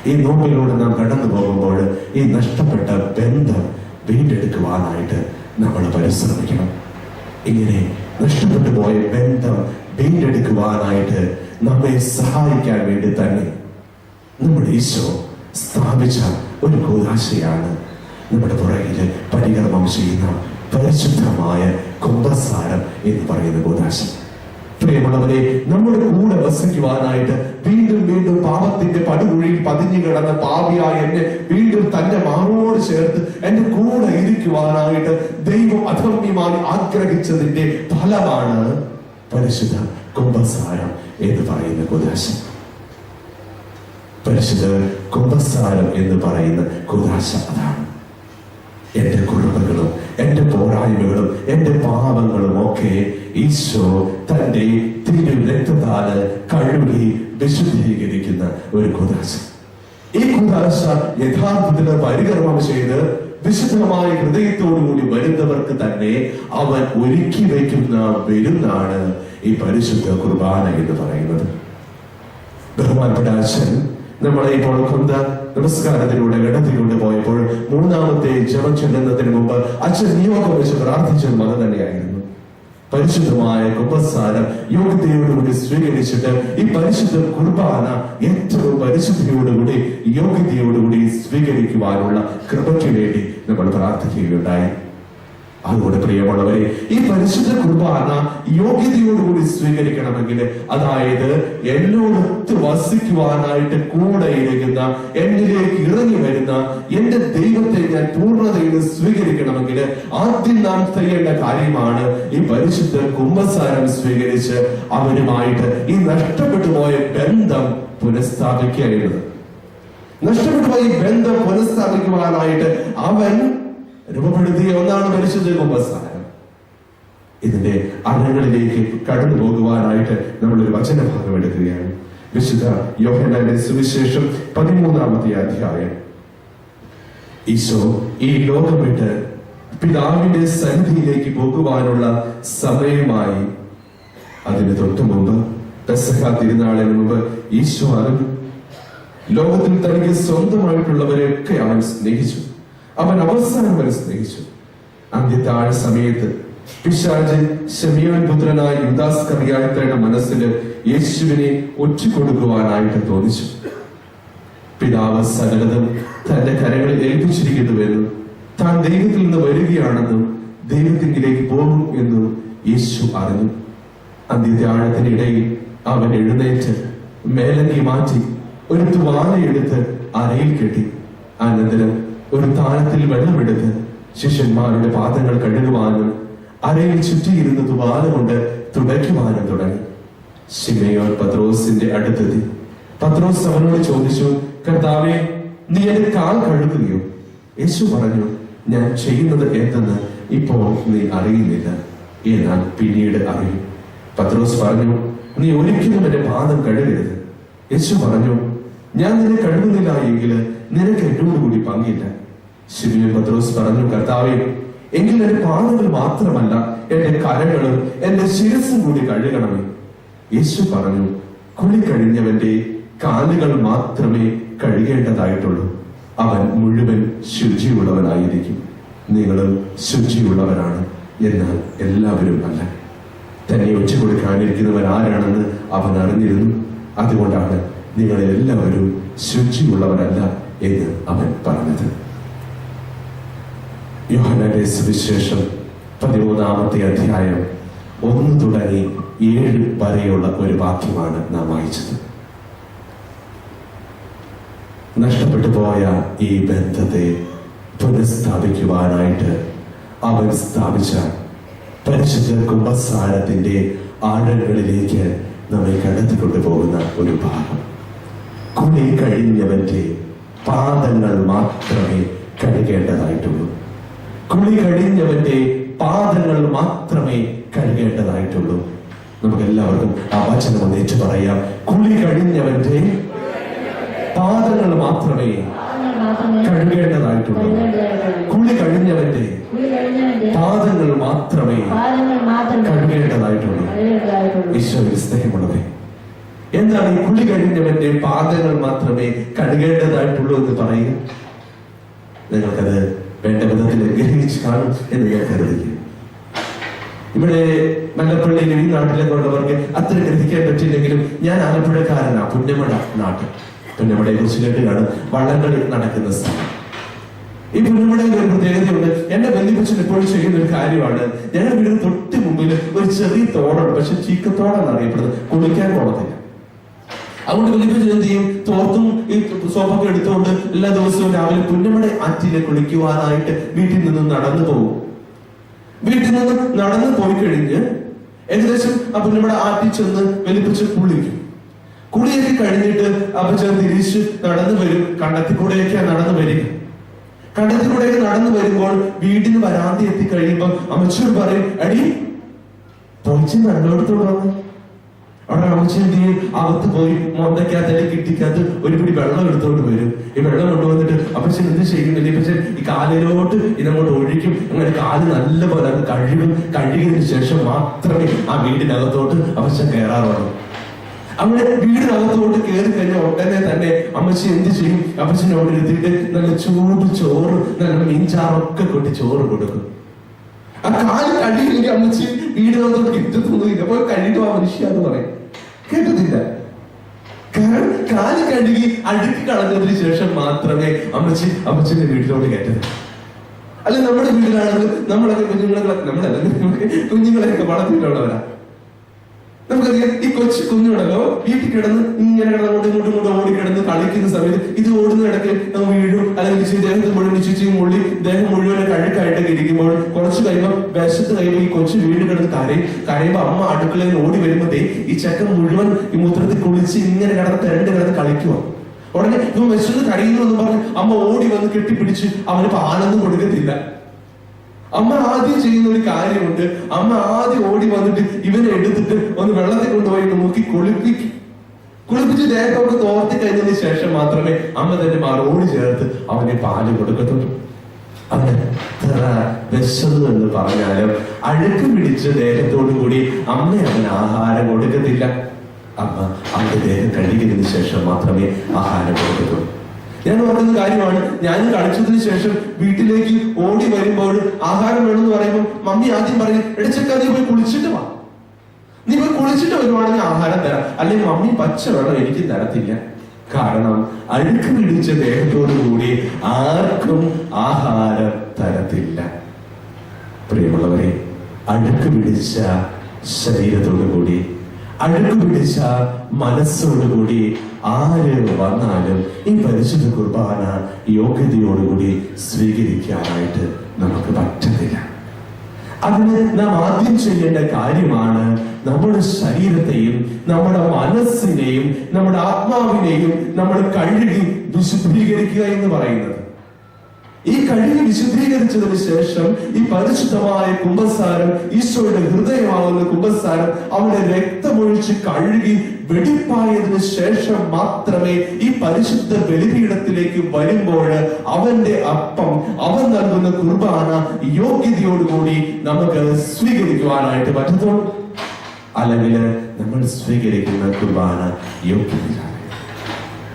ഈ നോമ്പിലൂടെ നാം കടന്നു പോകുമ്പോൾ ഈ നഷ്ടപ്പെട്ട ബന്ധം വീണ്ടെടുക്കുവാനായിട്ട് നമ്മൾ പരിശ്രമിക്കണം. ഇങ്ങനെ നഷ്ടപ്പെട്ടു പോയ ബന്ധം വീണ്ടെടുക്കുവാനായിട്ട് നമ്മെ സഹായിക്കാൻ വേണ്ടി തന്നെ നമ്മുടെ ഈശോ സ്ഥാപിച്ച ഒരു കൂദാശയാണ് നമ്മുടെ പുറകില് പരികർമ്മം ചെയ്യുന്ന പരിശുദ്ധമായ കുംഭസാരം എന്ന് പറയുന്ന കൂദാശ. പ്രിയമുള്ളവരെ, നമ്മുടെ കൂടെ വസിക്കുവാനായിട്ട് വീണ്ടും വീണ്ടും പാപത്തിന്റെ പടുകുഴിയിൽ പതിഞ്ഞു കിടന്ന പാപിയായ എന്നെ വീണ്ടും തന്റെ മാറോട് ചേർത്ത് എന്റെ കൂടെ ഇരിക്കുവാനായിട്ട് ദൈവം അധർമ്മ്യമായി ആഗ്രഹിച്ചതിന്റെ ഫലമാണ് പരിശുദ്ധ കുംഭസാരം എന്ന് പറയുന്ന കൂദാശ. പരിശുദ്ധ കുംഭസാരം എന്ന് പറയുന്ന കൂദാശ അതാണ്. എന്റെ കുറവുകളും എന്റെ പോരായ്മകളും എന്റെ പാപങ്ങളും ഒക്കെ ഈശോ തന്റെ തിരു രക്തത്താല് കഴുകി വിശുദ്ധീകരിക്കുന്ന ഒരു കൂദാശ. ഈ കൂദാശ യഥാർത്ഥത്തിൽ പരികർമ്മം ചെയ്ത് വിശുദ്ധമായ ഹൃദയത്തോടുകൂടി വരുന്നവർക്ക് തന്നെ അവൻ ഒരുക്കി വയ്ക്കുന്ന വിരുന്നാണ് ഈ പരിശുദ്ധ കുർബാന എന്ന് പറയുന്നത്. ബഹുമാനപ്പെട്ട അച്ഛൻ നമ്മളെ ഇപ്പോൾ കൊന്ത നമസ്കാരത്തിലൂടെ കടത്തിക്കൊണ്ട് പോയപ്പോൾ മൂന്നാമത്തെ ജപം ചെല്ലുന്നതിന് മുമ്പ് അച്ഛൻ നിയോഗം വെച്ച് പ്രാർത്ഥിച്ചതും അത് തന്നെയായിരുന്നു. പരിശുദ്ധമായ കുംഭസാരം യോഗ്യതയോടുകൂടി സ്വീകരിച്ചിട്ട് ഈ പരിശുദ്ധ കുർബാന ഏറ്റവും പരിശുദ്ധിയോടുകൂടി യോഗ്യതയോടുകൂടി സ്വീകരിക്കുവാനുള്ള കൃപയ്ക്ക് വേണ്ടി നമ്മൾ പ്രാർത്ഥിക്കുകയുണ്ടായി. അതുകൊണ്ട് പ്രിയമുള്ളവരെ, ഈ പരിശുദ്ധ കുർബാന യോഗ്യതയോടുകൂടി സ്വീകരിക്കണമെങ്കിൽ, അതായത് എന്നോടൊത്ത് വസിക്കുവാനായിട്ട് കൂടെ ഇരിക്കുന്ന, എന്നിലേക്ക് ഇറങ്ങി വരുന്ന എന്റെ ദൈവത്തെ ഞാൻ പൂർണ്ണതയിൽ സ്വീകരിക്കണമെങ്കിൽ ആദ്യം നാം ചെയ്യേണ്ട കാര്യമാണ് ഈ പരിശുദ്ധ കുംഭസാരം സ്വീകരിച്ച് അവനുമായിട്ട് ഈ നഷ്ടപ്പെട്ടു പോയ ബന്ധം പുനഃസ്ഥാപിക്കുക. നഷ്ടപ്പെട്ടു പോയ ബന്ധം പുനഃസ്ഥാപിക്കുവാനായിട്ട് അവൻ രൂപപ്പെടുത്തിയ ഒന്നാണ് പരിശുദ്ധ കുംഭസാരം. ഇതിന്റെ അറങ്ങളിലേക്ക് കടന്നു പോകുവാനായിട്ട് നമ്മളൊരു വചനഭാഗം എടുക്കുകയാണ്. വിശുദ്ധ യോഹന്നാന്റെ സുവിശേഷം 13-ാമത്തെ അധ്യായം. ഈശോ ഈ ലോകം വിട്ട് പിതാവിന്റെ സന്നിധിയിലേക്ക് പോകുവാനുള്ള സമയമായി. അതിന് തൊട്ടു മുമ്പ് പെസഹ തിരുനാളിന് മുമ്പ് ഈശോ അറിഞ്ഞു. ലോകത്തിൽ തനിക്ക് സ്വന്തമായിട്ടുള്ളവരെയൊക്കെ അവൻ സ്നേഹിച്ചു. അവൻ അവസാനം വരെ സ്നേഹിച്ചു. അന്ത്യത്താഴ സമയത്ത് പിശാച് ശിമിയോൻ പുത്രനായ യൂദാസ്കറിയായുടെ മനസ്സിൽ യേശുവിനെ ഒറ്റുകൊടുക്കുവാനായിട്ട് തോന്നിച്ചു. പിതാവ് സകലതും തന്റെ കരങ്ങളിൽ ഏൽപ്പിച്ചിരിക്കുന്നുവെന്നും താൻ ദൈവത്തിൽ നിന്ന് വരികയാണെന്നും ദൈവത്തിങ്കിലേക്ക് പോകും എന്നും യേശു അറിഞ്ഞു. അന്ത്യത്താഴത്തിനിടയിൽ അവൻ എഴുന്നേറ്റ് മേലങ്കി മാറ്റി ഒരു തുവാലയെടുത്ത് അരയിൽ കെട്ടി. അനന്തരം ഒരു താലത്തിൽ വെള്ളമെടുത്ത് ശിഷ്യന്മാരുടെ പാദങ്ങൾ കഴുകുവാനും അരയിൽ ചുറ്റിയിരുന്ന തുവാല കൊണ്ട് തുടയ്ക്കുവാനും തുടങ്ങി. ശിമയോൻ പത്രോസിന്റെ അടുത്തെത്തി. പത്രോസ് അവനോട് ചോദിച്ചു, കർത്താവേ, നീ എന്റെ കാൽ കഴുകുകയോ? യേശു പറഞ്ഞു, ഞാൻ ചെയ്യുന്നത് എന്തെന്ന് ഇപ്പോൾ നീ അറിയുന്നില്ല, എന്നാൽ പിന്നീട് അറിയും. പത്രോസ് പറഞ്ഞു, നീ ഒരിക്കലും എന്റെ പാദം കഴുകരുത്. യേശു പറഞ്ഞു, ഞാൻ നിന്നെ കഴുകുന്നില്ല എങ്കിൽ നിനക്ക് എന്നോടുകൂടി പങ്കില്ല. ശിമയോൻ പത്രോസ് പറഞ്ഞു, കർത്താവേ, എങ്കിൽ എന്റെ പാദങ്ങൾ മാത്രമല്ല എന്റെ കരങ്ങളും എന്റെ ശിരസും കൂടി കഴുകണമേ. യേശു പറഞ്ഞു, കുളി കഴിഞ്ഞവന്റെ കാലുകൾ മാത്രമേ കഴുകേണ്ടതായിട്ടുള്ളൂ, അവൻ മുഴുവൻ ശുചിയുള്ളവനായിരിക്കും. നിങ്ങളും ശുചിയുള്ളവരാണ്, എന്നാൽ എല്ലാവരും അല്ല. തന്നെ ഒറ്റുകൊടുക്കാനിരിക്കുന്നവൻ ആരാണെന്ന് അവൻ അറിഞ്ഞിരുന്നു. അതുകൊണ്ടാണ് നിങ്ങളെല്ലാവരും ശുചിയുള്ളവരല്ല എന്ന് അവൻ പറഞ്ഞത്. യോഹന്നാന്റെ സുവിശേഷം 13-ാമത്തെ അധ്യായം 1 തുടങ്ങി 7 വരെയുള്ള ഒരു വാക്യമാണ് നാം വായിച്ചത്. നഷ്ടപ്പെട്ടു പോയ ഈ ബന്ധത്തെ പുനഃസ്ഥാപിക്കുവാനായിട്ട് അവൻ സ്ഥാപിച്ച പരിശുദ്ധ കുമ്പസാരത്തിന്റെ ആഴങ്ങളിലേക്ക് നമ്മെ കടത്തിക്കൊണ്ടു പോകുന്ന ഒരു ഭാഗം. കുളി കഴിഞ്ഞവന്റെ പാദങ്ങൾ മാത്രമേ കഴുകേണ്ടതായിട്ടുള്ളൂ. കുളി കഴിഞ്ഞവന്റെ പാദങ്ങൾ മാത്രമേ കഴുകേണ്ടതായിട്ടുള്ളൂ. നമുക്ക് എല്ലാവർക്കും ആ വചനം ഒന്ന് ഏറ്റു പറയാം. കുളി കഴിഞ്ഞവന്റെ പാദങ്ങൾ മാത്രമേ കഴുകേണ്ടതായിട്ടുള്ളൂ. കുളി കഴിഞ്ഞവന്റെ പാദങ്ങൾ മാത്രമേ കഴുകേണ്ടതായിട്ടുള്ളൂ. ഈശോയിൽ സ്നേഹമുള്ളവേ, എന്താണ് ഈ കുളി കഴിഞ്ഞവന്റെ പാദങ്ങൾ മാത്രമേ കഴുകേണ്ടതായിട്ടുള്ളൂ എന്ന് പറയുക? നിങ്ങൾക്കത് വേണ്ട വിധത്തിൽ ഗ്രഹിച്ച് കാണും എന്ന് ഞാൻ കരുതുന്നു. ഇവിടെ മല്ലപ്പള്ളിയിലെ ഈ നാട്ടിലൊക്കെ ഉള്ളവർക്ക് അത്ര ഗ്രഹിക്കാൻ പറ്റില്ലെങ്കിലും ഞാൻ ആലപ്പുഴക്കാരനാ. പുന്നമട നാട്ട്, പുന്നമടയെ കുറിച്ച് കേട്ട് കാണും. വള്ളംകളി നടക്കുന്ന സ്ഥലം. ഈ പുന്നമടയിൽ ഒരു പ്രത്യേകതയുണ്ട്. എന്റെ ബന്ധിപ്പിച്ചിട്ട് എപ്പോഴും ചെയ്യുന്ന ഒരു കാര്യമാണ്, ഞങ്ങളുടെ വീടിന് തൊട്ട് മുമ്പിൽ ഒരു ചെറിയ തോടുണ്ട്. പക്ഷെ ചീക്കത്തോടെന്ന് അറിയപ്പെടുന്നത്. കുളിക്കാൻ പോകത്തില്ല. അതുകൊണ്ട് ബന്ധിപ്പിച്ച് എന്ത് ചെയ്യും? തോർത്തും ഈ സോപ്പൊക്കെ എടുത്തുകൊണ്ട് എല്ലാ ദിവസവും രാവിലെ പുന്നമട ആറ്റിലെ കുളിക്കുവാനായിട്ട് വീട്ടിൽ നിന്ന് നടന്നു പോകും. വീട്ടിൽ നിന്ന് നടന്നു പോയി കഴിഞ്ഞ് ഏകദേശം ആ പുന്നമട ആറ്റിൽ ചെന്ന് വലിപ്പിച്ച് കുളിക്കും. കുളിയൊക്കെ കഴിഞ്ഞിട്ട് അപ്പച്ചൻ തിരിച്ച് നടന്നു വരും. കണ്ടത്തിക്കൂടെയൊക്കെയാ നടന്നു വരിക. കണ്ടത്തിക്കൂടെയൊക്കെ നടന്നു വരുമ്പോൾ വീടിന് വരാന്തി എത്തിക്കഴിയുമ്പോൾ അമ്മച്ചോട് പറയും, അടി പൊളിച്ച് നല്ലോടത്തോട് വന്നു. അവിടെ അമ്മച്ചി അകത്ത് പോയി മൊന്തക്കകത്ത് കിട്ടിക്കകത്ത് ഒരു പിടി വെള്ളം എടുത്തോണ്ട് വരും. ഈ വെള്ളം കൊണ്ടുവന്നിട്ട് അപ്പച്ചൻ എന്ത് ചെയ്യുന്നില്ല, അപ്പച്ചൻ ഈ കാലിലോട്ട് ഇതങ്ങോട്ട് ഒഴിക്കും. അങ്ങനെ കാല് നല്ലപോലെ അത് കഴുകും. കഴുകിയതിനു ശേഷം മാത്രമേ ആ വീടിനകത്തോട്ട് അപ്പച്ചൻ കയറാറുള്ളൂ. അങ്ങനെ വീടിനകത്തോട്ട് കയറി കഴിഞ്ഞാൽ ഉടനെ തന്നെ അമ്മച്ചി എന്ത് ചെയ്യും? അപ്പച്ചനെ അവിടെ എടുത്തിട്ട് നല്ല ചൂട് ചോറ്, നല്ല മീൻചാറൊക്കെ കൊട്ടി ചോറ് കൊടുക്കും. ആ കാല് കഴുകിയില്ലെങ്കിൽ അമ്മച്ചി വീടിനകത്തോട്ട് കിട്ടത്തൊന്നുമില്ല. അപ്പോൾ കഴുകിട്ട് ആ മനുഷ്യ എന്ന് പറയും. കേട്ടതില്ല. കാരണം കാല് കഴുകി അഴുക്കി കളഞ്ഞതിന് ശേഷം മാത്രമേ അമ്മച്ചിന്റെ വീട്ടിലോട്ട് കയറ്റത്. അല്ല, നമ്മുടെ വീട്ടിലാണെങ്കിൽ നമ്മളൊക്കെ കുഞ്ഞുങ്ങളെയൊക്കെ വളർത്തിയിട്ടുള്ളവരാ. നമുക്കറിയാം, ഈ കൊച്ചു കുഞ്ഞുണ്ടല്ലോ വീട്ടിൽ കിടന്ന് ഇങ്ങനെ ഇങ്ങോട്ടും ഓടിക്കിടന്ന് കളിക്കുന്ന സമയത്ത് ഇത് ഓടുന്ന ഇടയ്ക്ക് വീഴും. അല്ലെങ്കിൽ ദേഹത്ത് മുഴുവൻ ചുറ്റിയും മുള്ളി ദേഹം മുഴുവൻ കഴുക്കായിട്ടൊക്കെ ഇരിക്കുമ്പോൾ കുറച്ച് കഴിയുമ്പോൾ വിശത്ത് കഴിയുമ്പോൾ ഈ കൊച്ചു വീട് കിടന്ന് കരയുമ്പോൾ അമ്മ അടുക്കളയിൽ ഓടി വരുമ്പോഴേ ഈ ചെക്കൻ മുഴുവൻ ഈ മൂത്രത്തിൽ കുളിച്ച് ഇങ്ങനെ കിടന്ന് കളിക്കുക. ഉടനെ ഇവ വിശന്ന് കരയുന്നു എന്ന് പറഞ്ഞ് അമ്മ ഓടി വന്ന് കെട്ടിപ്പിടിച്ച് അവന് പാലൊന്നും കൊടുക്കത്തില്ല. അമ്മ ആദ്യം ചെയ്യുന്ന ഒരു കാര്യമുണ്ട്. അമ്മ ആദ്യം ഓടി വന്നിട്ട് ഇവനെ എടുത്തിട്ട് ഒന്ന് വെള്ളത്തിൽ കൊണ്ടുപോയി നോക്കി കുളിപ്പിച്ച് ദേഹമൊക്കെ തോർത്തി കഴിഞ്ഞതിന് ശേഷം മാത്രമേ അമ്മ തന്നെ മാറോട് ചേർത്ത് അവനെ പാല് കൊടുക്കത്തുള്ളൂ. അവന് എത്ര വിശന്നു എന്ന് പറഞ്ഞാലും അഴുക്ക് പിടിച്ച് ദേഹത്തോടു കൂടി അമ്മ അവന് ആഹാരം കൊടുക്കത്തില്ല. അമ്മ അവന്റെ ദേഹം കഴുകിയതിനു ശേഷം മാത്രമേ ആഹാരം കൊടുക്കത്തുള്ളൂ. ഞാൻ ഓർക്കുന്ന കാര്യമാണ്, ഞാൻ കളിച്ചതിന് ശേഷം വീട്ടിലേക്ക് ഓടി വരുമ്പോൾ ആഹാരം വേണമെന്ന് പറയുമ്പോൾ മമ്മി ആദ്യം പറയും, എടിച്ചക്ക നീ പോയി കുളിച്ചിട്ട് വാ, നീ പോയി കുളിച്ചിട്ട് വരുവാണെങ്കിൽ ആഹാരം തരാം, അല്ലെങ്കിൽ മമ്മി പച്ച വെള്ളം എനിക്ക് തരത്തില്ല. കാരണം അഴുക്ക് പിടിച്ച ദേഹത്തോടു കൂടി ആർക്കും ആഹാരം തരത്തില്ല. പ്രിയമുള്ളവരെ, അഴുക്ക് പിടിച്ച ശരീരത്തോടു കൂടി, അഴുക്ക് പിടിച്ച മനസ്സോടുകൂടി ആര് വന്നാലും ഈ പരിശുദ്ധ കുർബാന യോഗ്യതയോടുകൂടി സ്വീകരിക്കാനായിട്ട് നമുക്ക് പറ്റത്തില്ല. അതിന് നാം ആദ്യം ചെയ്യേണ്ട കാര്യമാണ് നമ്മുടെ ശരീരത്തെയും നമ്മുടെ മനസ്സിനെയും നമ്മുടെ ആത്മാവിനെയും നമ്മൾ കഴുകി വിശുദ്ധീകരിക്കുക എന്ന് പറയുന്നത്. ഈ കഴുകി വിശുദ്ധീകരിച്ചതിന് ശേഷം ഈ പരിശുദ്ധമായ കുമ്പസാരം, ഈശോയുടെ ഹൃദയമാവുന്ന കുമ്പസാരം, അവന്റെ രക്തമൊഴിച്ച് കഴുകി വെടിപ്പായതിനു ശേഷം മാത്രമേ ഈ പരിശുദ്ധ ബലിപീഠത്തിലേക്ക് വരുമ്പോൾ അവന്റെ അപ്പം, അവൻ നൽകുന്ന കുർബാന യോഗ്യതയോടുകൂടി നമുക്ക് സ്വീകരിക്കുവാനായിട്ട് പറ്റത്തുള്ളൂ. അല്ലെങ്കിൽ നമ്മൾ സ്വീകരിക്കുന്ന കുർബാന യോഗ്യതയില്ല.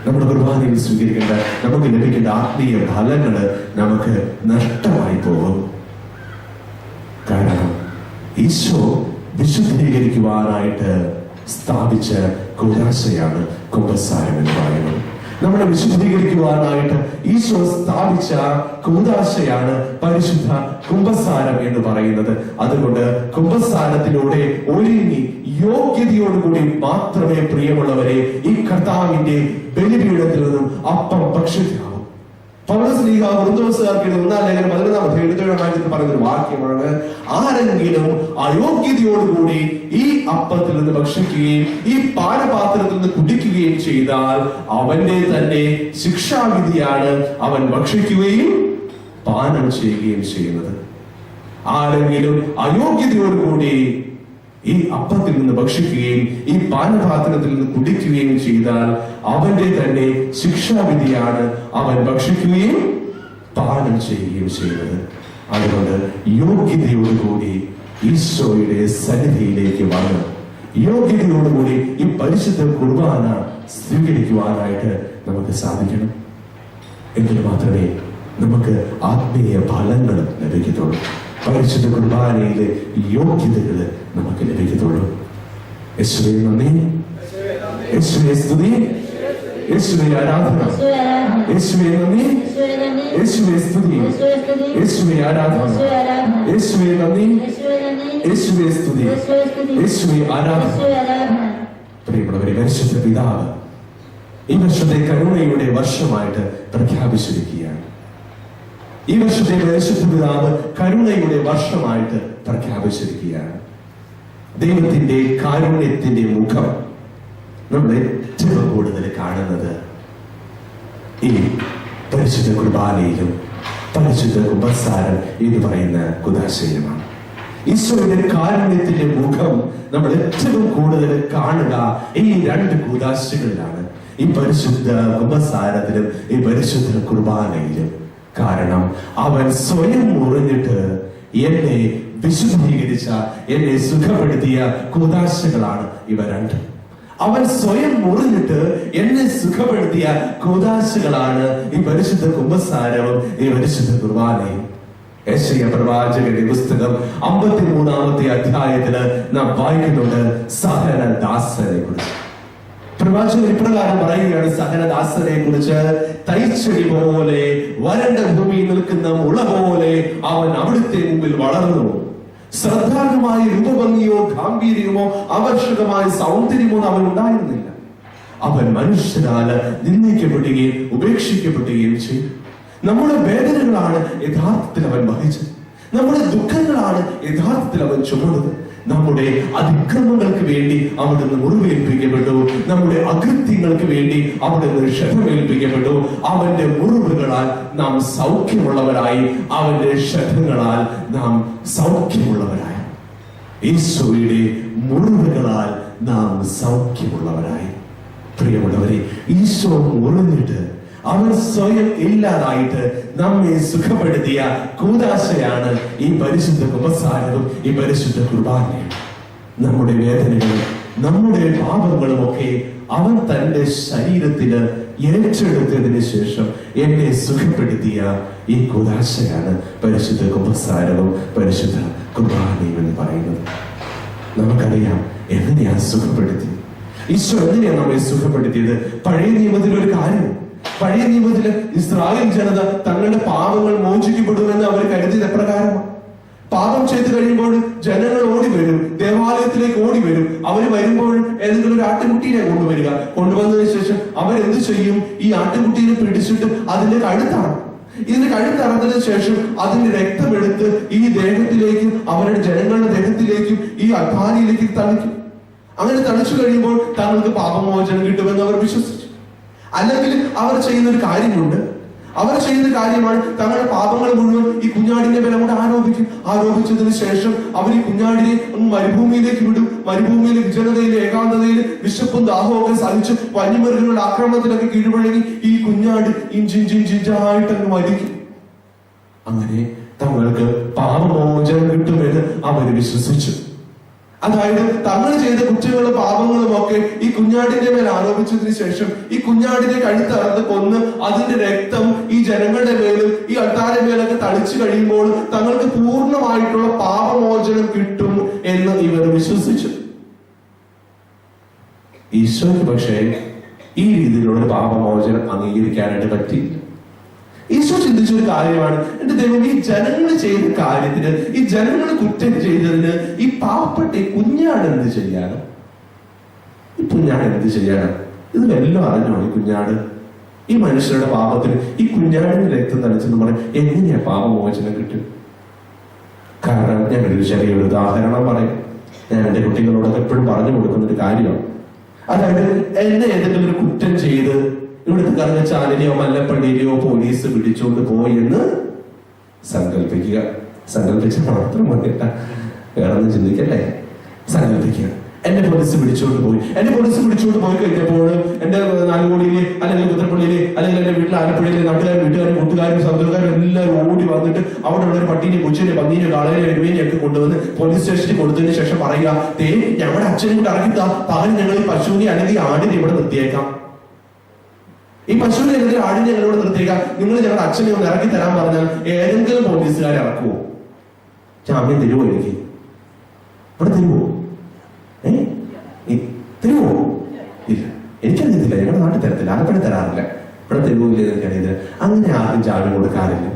നമ്മുടെ കുർബാനയിൽ സ്വീകരിക്കേണ്ട, നമുക്ക് ലഭിക്കേണ്ട ആത്മീയ ഫലങ്ങള് നമുക്ക് നഷ്ടമായി പോകും. കാരണം ഈശോ വിശുദ്ധീകരിക്കുവാനായിട്ട് സ്ഥാപിച്ച കൂദാശയാണ് കുമ്പസാരം എന്ന് പറയുന്നത്. നമ്മളെ വിശുദ്ധീകരിക്കുവാനായിട്ട് ഈശോ സ്ഥാപിച്ച കൂദാശയാണ് പരിശുദ്ധ കുമ്പസാരം എന്ന് പറയുന്നത്. അതുകൊണ്ട് കുമ്പസാരത്തിലൂടെ ഒരുങ്ങി യോഗ്യതയോടുകൂടി മാത്രമേ പ്രിയമുള്ളവരെ ഈ കർത്താവിന്റെ ബലിപീഠത്തിൽ നിന്നും അപ്പം ഭക്ഷിക്കാവൂ. പൗലോസ്ലീഹ കൊരിന്ത്യക്കാർക്ക് 1-ാം ലേഖനം 11-ാം അധ്യായം 27-ാം വാക്യത്തിൽ പറയുന്ന ഒരു വാക്യമാണ്, ആരെങ്കിലും അയോഗ്യതയോടുകൂടി ഈ അപ്പത്തിൽ നിന്ന് ഭക്ഷിക്കുകയും ഈ പാനപാത്രത്തിൽ നിന്ന് കുടിക്കുകയും ചെയ്താൽ അവന്റെ തന്നെ ശിക്ഷാവിധിയാണ് അവൻ ഭക്ഷിക്കുകയും പാനം ചെയ്യുകയും ചെയ്യുന്നത്. ആരെങ്കിലും അയോഗ്യതയോടുകൂടി ഈ അപ്പത്തിൽ നിന്ന് ഭക്ഷിക്കുകയും ഈ പാനപാത്രത്തിൽ നിന്ന് കുടിക്കുകയും ചെയ്താൽ അവന്റെ തന്നെ ശിക്ഷാവിധിയാണ് അവൻ ഭക്ഷിക്കുകയും പാനം ചെയ്യുകയും ചെയ്യുന്നത്. അതുകൊണ്ട് യോഗ്യതയോടുകൂടി ഈശോയുടെ സന്നിധിയിലേക്ക് വന്ന് യോഗ്യതയോടുകൂടി ഈ പരിശുദ്ധ കുർബാന സ്വീകരിക്കുവാനായിട്ട് നമുക്ക് സാധിക്കണം. എങ്കിൽ മാത്രമേ നമുക്ക് ആത്മീയ ഫലങ്ങൾ ലഭിക്കത്തുള്ളൂ. പരിശുദ്ധ കുർബാനയിലെ യോഗ്യതകള് നമുക്ക് ലഭിക്കത്തുള്ളൂ. യേശുവേ നന്ദി, യേശുവേ സ്തുതി, യേശുവേ ആരാധന, യേശുവേ നന്ദി, യേശുവേ സ്തുതി, യേശുവേ ആരാധന, യേശുവേ നന്ദി, യേശുവേ സ്തുതി, യേശുവേ ആരാധന. പ്രിയമുള്ളവരെ, പരിശുദ്ധ പിതാവ് ഈ വർഷത്തെ കരുണയുടെ വർഷമായിട്ട് പ്രഖ്യാപിച്ചിരിക്കുകയാണ്. ഈ വർഷത്തെ പരിശുദ്ധ പിതാവ് കരുണയുടെ വർഷമായിട്ട് പ്രഖ്യാപിച്ചിരിക്കുകയാണ്. ദൈവത്തിന്റെ കാരുണ്യത്തിന്റെ മുഖം നമ്മൾ ഏറ്റവും കൂടുതൽ കാണുന്നത് ഈ പരിശുദ്ധ കുർബാനയിലും പരിശുദ്ധ കുമ്പസാരം എന്ന് പറയുന്ന കുദാശയിലുമാണ്. ഈശോയുടെ കാരുണ്യത്തിന്റെ മുഖം നമ്മൾ ഏറ്റവും കൂടുതൽ കാണുക ഈ രണ്ട് കുദാശകളിലാണ്, ഈ പരിശുദ്ധ കുമ്പസാരത്തിലും ഈ പരിശുദ്ധ കുർബാനയിലും. കാരണം അവൻ സ്വയം മുറിഞ്ഞിട്ട് എന്നെ വിശുദ്ധീകരിച്ച, എന്നെ സുഖപ്പെടുത്തിയ കൂദാശകളാണ് ഇവ രണ്ടും. അവൻ സ്വയം മുറിഞ്ഞിട്ട് എന്നെ സുഖപ്പെടുത്തിയ കൂദാശകളാണ് ഈ പരിശുദ്ധ കുമ്പസാരവും ഈ പരിശുദ്ധ കുർബാനയും. യെശയ്യാ പ്രവാചകന്റെ പുസ്തകം 53-ാമത്തെ അധ്യായത്തില് നാം വായിക്കുന്നുണ്ട് സഹനദാസനെ കുറിച്ച്. പ്രവാചകൻ ഇപ്രകാരം പറയുകയാണ് സഹനദാസനെ കുറിച്ച്, തൈച്ചെടി പോലെ വരണ്ട ഭൂമിയിൽ നിൽക്കുന്ന മുള പോലെ അവൻ അവിടുത്തെ മുമ്പിൽ വളർന്നു. ശ്രദ്ധാർഹമായ രൂപഭംഗിയോ ഗാംഭീര്യമോ ആകർഷകമായ സൗന്ദര്യമോ അവൻ ഉണ്ടായിരുന്നില്ല. അവൻ മനുഷ്യരാല് നിന്ദിക്കപ്പെടുകയും ഉപേക്ഷിക്കപ്പെടുകയും ചെയ്തു. നമ്മുടെ വേദനകളാണ് യഥാർത്ഥത്തിൽ അവൻ വഹിച്ചത്. നമ്മുടെ ദുഃഖങ്ങളാണ് യഥാർത്ഥത്തിൽ അവൻ ചുമന്നത്. നമ്മുടെ അതിക്രമങ്ങൾക്ക് വേണ്ടി അവിടുന്ന് മുറിവേൽപ്പിക്കപ്പെട്ടു. നമ്മുടെ അകൃത്യങ്ങൾക്ക് വേണ്ടി അവിടുന്ന് ക്ഷതമേൽപ്പിക്കപ്പെട്ടു. അവന്റെ മുറിവുകളാൽ നാം സൗഖ്യമുള്ളവരായി, അവന്റെ ക്ഷതങ്ങളാൽ നാം സൗഖ്യമുള്ളവരായി. ഈശോയുടെ മുറിവുകളാൽ നാം സൗഖ്യമുള്ളവരായി. പ്രിയമുള്ളവരെ, ഈശോ മുറിഞ്ഞിട്ട് അവൻ സ്വയം ഇല്ലാതായിട്ട് നമ്മെ സുഖപ്പെടുത്തിയ കൂദാശയാണ് ഈ പരിശുദ്ധ കുമ്പസാരവും ഈ പരിശുദ്ധ കുർബാനയും. നമ്മുടെ വേദനകളും നമ്മുടെ പാപങ്ങളുമൊക്കെ അവൻ തന്റെ ശരീരത്തിന് ഏറ്റെടുത്തതിന് ശേഷം എന്നെ സുഖപ്പെടുത്തിയ ഈ കൂദാശയാണ് പരിശുദ്ധ കുമ്പസാരവും പരിശുദ്ധ കുർബാനയും എന്ന് പറയുന്നത്. നമുക്കറിയാം എങ്ങനെയാ സുഖപ്പെടുത്തി ഈശോ, എങ്ങനെയാണ് നമ്മെ സുഖപ്പെടുത്തിയത്. പഴയ നിയമത്തിലെ ഒരു കാര്യം, പഴയ നിയമത്തില് ഇസ്രായേൽ ജനത തങ്ങളുടെ പാപങ്ങൾ മോചിക്കപ്പെടുമെന്ന് അവർ കരുതിയത് എപ്രകാരമാണ്? പാപം ചെയ്തു കഴിയുമ്പോൾ ജനങ്ങൾ ഓടി വരും, ദേവാലയത്തിലേക്ക് ഓടി വരും. അവർ വരുമ്പോൾ ഏതെങ്കിലും ഒരു ആട്ടുകുട്ടീനെ കൊണ്ടുവന്നതിന് ശേഷം അവരെന്ത് ചെയ്യും? ഈ ആട്ടുകുട്ടീനെ പിടിച്ചിട്ട് അതിന്റെ കഴുത്താണ്. ഇതിന്റെ കഴുത്തറന്നതിന് ശേഷം അതിന്റെ രക്തമെടുത്ത് ഈ ദേഹത്തിലേക്കും അവരുടെ ജനങ്ങളുടെ ദേഹത്തിലേക്കും ഈ അൾത്താരയിലേക്ക് തളിക്കും. അങ്ങനെ തളിച്ചു കഴിയുമ്പോൾ തങ്ങൾക്ക് പാപമോചനം കിട്ടുമെന്ന് അവർ വിശ്വസിച്ചു. അല്ലെങ്കിൽ അവർ ചെയ്യുന്ന ഒരു കാര്യമുണ്ട്. അവർ ചെയ്യുന്ന കാര്യമാണ് തങ്ങളുടെ പാപങ്ങൾ മുഴുവൻ ഈ കുഞ്ഞാടിന്റെ മേലെ കൊണ്ട് ആരോപിക്കും. ആരോപിച്ചതിന് ശേഷം അവർ ഈ കുഞ്ഞാടിനെ മരുഭൂമിയിലേക്ക് വിടും. മരുഭൂമിയിലെ വിജനതയിലെ ഏകാന്തതയില് വിശപ്പും ദാഹവും ഒക്കെ സഹിച്ച് വന്യമൃഗങ്ങളുടെ ആക്രമണത്തിലൊക്കെ കീഴ്വഴങ്ങി ഈ കുഞ്ഞാട് ഇഞ്ചിഞ്ചിഞ്ചിഞ്ചായിട്ടങ്ങ് മരിക്കും. അങ്ങനെ തങ്ങൾക്ക് പാപമോചനം കിട്ടുമെന്ന് അവർ വിശ്വസിച്ചു. അതായത് തങ്ങൾ ചെയ്ത കുറ്റങ്ങളും പാപങ്ങളും ഒക്കെ ഈ കുഞ്ഞാടിന്റെ മേൽ ആരോപിച്ചതിന് ശേഷം ഈ കുഞ്ഞാടിനെ കഴുത്തറന്ന് കൊന്ന് അതിന്റെ രക്തം ഈ ജനങ്ങളുടെ മേലും ഈ അൾത്താര മേലൊക്കെ തളിച്ചു കഴിയുമ്പോൾ തങ്ങൾക്ക് പൂർണ്ണമായിട്ടുള്ള പാപമോചനം കിട്ടും എന്ന് ഇവർ വിശ്വസിച്ചു. ഈശോയ്ക്ക് പക്ഷേ ഈ രീതിയിലുള്ള പാപമോചനം അംഗീകരിക്കാനായിട്ട് പറ്റിയില്ല. ഈശോ ചിന്തിച്ചൊരു കാര്യമാണ്, എന്റെ ദൈവം, ഈ ജനങ്ങൾ ചെയ്ത കാര്യത്തിന്, ഈ ജനങ്ങൾ കുറ്റം ചെയ്തതിന് ഈ പാവപ്പെട്ട ഈ കുഞ്ഞാട് എന്ത് ചെയ്യാനോ? ഈ കുഞ്ഞാട് എന്ത് ചെയ്യാനോ? ഇത് വല്ലതും അറിഞ്ഞോ? ഈ കുഞ്ഞാട് ഈ മനുഷ്യരുടെ പാപത്തിന് ഈ കുഞ്ഞാടിന്റെ രക്തം തളിച്ചെന്ന് പറയാൻ എങ്ങനെയാ പാപമോചനം കിട്ടും? കാരണം ഞാനൊരു ചെറിയൊരു ഉദാഹരണം പറയും. ഞാൻ എന്റെ കുട്ടികളോടൊക്കെ എപ്പോഴും പറഞ്ഞു കൊടുക്കുന്ന ഒരു കാര്യമാണ്. അതായത് എന്നെ ഏതെങ്കിലും ഒരു കുറ്റം ചെയ്ത് ഇവിടുത്തെ കറുകച്ചാലിനെയോ മല്ലപ്പള്ളിയിലെയോ പോലീസ് പിടിച്ചുകൊണ്ട് പോയി എന്ന് സങ്കല്പിക്കുക. സങ്കല്പിച്ച മാത്രം മതിയല്ല, വേറെ ഒന്നും ചിന്തിക്കല്ലേ. സങ്കല്പിക്കുക, എന്റെ പോലീസ് പിടിച്ചുകൊണ്ട് പോയി. എന്റെ പോലീസ് പിടിച്ചുകൊണ്ട് പോയി കഴിഞ്ഞപ്പോൾ എന്റെ നാലുകോടിയിലെ അല്ലെങ്കിൽ കുത്തപ്പള്ളിയിലെ അല്ലെങ്കിൽ എന്റെ വീട്ടിലെ ആലപ്പുഴയിലെ നാട്ടുകാരും വീട്ടുകാരും കൂട്ടുകാരും സഹോദരക്കാരും എല്ലാവരും ഓടി വന്നിട്ട് അവിടെ ഉള്ള ഒരു പട്ടീനെ കൊച്ചിനെ പന്നീനെ കാളയെ എരുവേനെയൊക്കെ കൊണ്ടുവന്ന് പോലീസ് സ്റ്റേഷനിൽ കൊടുത്തതിന് ശേഷം പറയുക, ഞങ്ങളുടെ അച്ഛനും കൂടെ ഇറങ്ങിത്താ, പകരം ഞങ്ങൾ ഈ പശുവിനെ അല്ലെങ്കിൽ ആടിനെ ഇവിടെ നിർത്തിയേക്കാം. ഈ പശുവിനെ അല്ലെങ്കിൽ ആടിനെ ഞങ്ങളോട് നിർത്തിയേക്കാം. നിങ്ങൾ ഞങ്ങളുടെ അച്ഛനെ ഒന്ന് ഇറക്കി തരാൻ പറഞ്ഞാൽ ഏതെങ്കിലും പോലീസുകാരെ ഇറക്കുവോ? ജാമ്യം തരുവോ? എനിക്ക് ഇവിടെ തരുവോ? തരുവോ? ഇല്ല, എനിക്കറിയത്തില്ല. ഞങ്ങളുടെ നാട്ടിൽ തരത്തില്ല, ആലപ്പുഴ തരാറില്ല. ഇവിടെ തരുവോ ഇല്ല എനിക്കറിയത്. അങ്ങനെ ആർക്കും ജാമ്യം കൊടുക്കാറില്ല.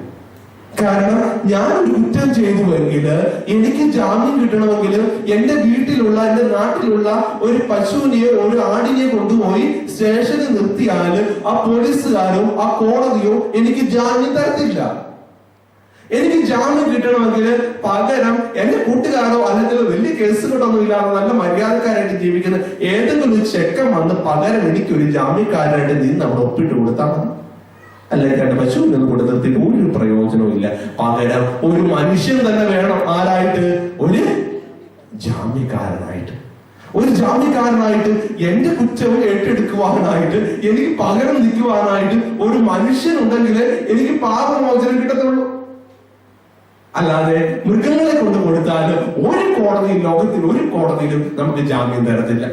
കാരണം ഞാൻ ഒരു കുറ്റം ചെയ്തുവെങ്കിൽ എനിക്ക് ജാമ്യം കിട്ടണമെങ്കിൽ എന്റെ വീട്ടിലുള്ള എന്റെ നാട്ടിലുള്ള ഒരു പശുവിനെയോ ഒരു ആടിനെയോ കൊണ്ടുപോയി സ്റ്റേഷനിൽ നിർത്തിയാൽ ആ പോലീസുകാരോ ആ കോടതിയോ എനിക്ക് ജാമ്യം തരത്തില്ല. എനിക്ക് ജാമ്യം കിട്ടണമെങ്കിൽ പകരം എന്റെ കൂട്ടുകാരോ അല്ലെങ്കിൽ വലിയ കേസുകളൊന്നും ഇല്ലാതെ നല്ല മര്യാദക്കാരായിട്ട് ജീവിക്കുന്ന ഏതെങ്കിലും ഒരു ചെക്കൻ വന്ന് പകരം എനിക്കൊരു ജാമ്യക്കാരായിട്ട് നിന്ന് അവിടെ ഒപ്പിട്ട് കൊടുത്താൽ മതി. അല്ലെങ്കിൽ എന്റെ പശുവിനെ കൂടെ നിർത്തിയിട്ട് ഒരു പ്രയോജനവും ഇല്ല. പകരം ഒരു മനുഷ്യൻ തന്നെ വേണം. ആരായിട്ട്? ഒരു ജാമ്യക്കാരനായിട്ട്. ഒരു ജാമ്യക്കാരനായിട്ട് എന്റെ കുറ്റവും ഏറ്റെടുക്കുവാനായിട്ട് എനിക്ക് പകരം നിൽക്കുവാനായിട്ട് ഒരു മനുഷ്യൻ ഉണ്ടെങ്കിൽ എനിക്ക് പാപമോചനം കിട്ടത്തുള്ളൂ. അല്ലാതെ മൃഗങ്ങളെ കൊണ്ട് കൊടുത്താൽ ഒരു കോടതിയും, ലോകത്തിൽ ഒരു കോടതിയിലും നമുക്ക് ജാമ്യം തരത്തില്ല.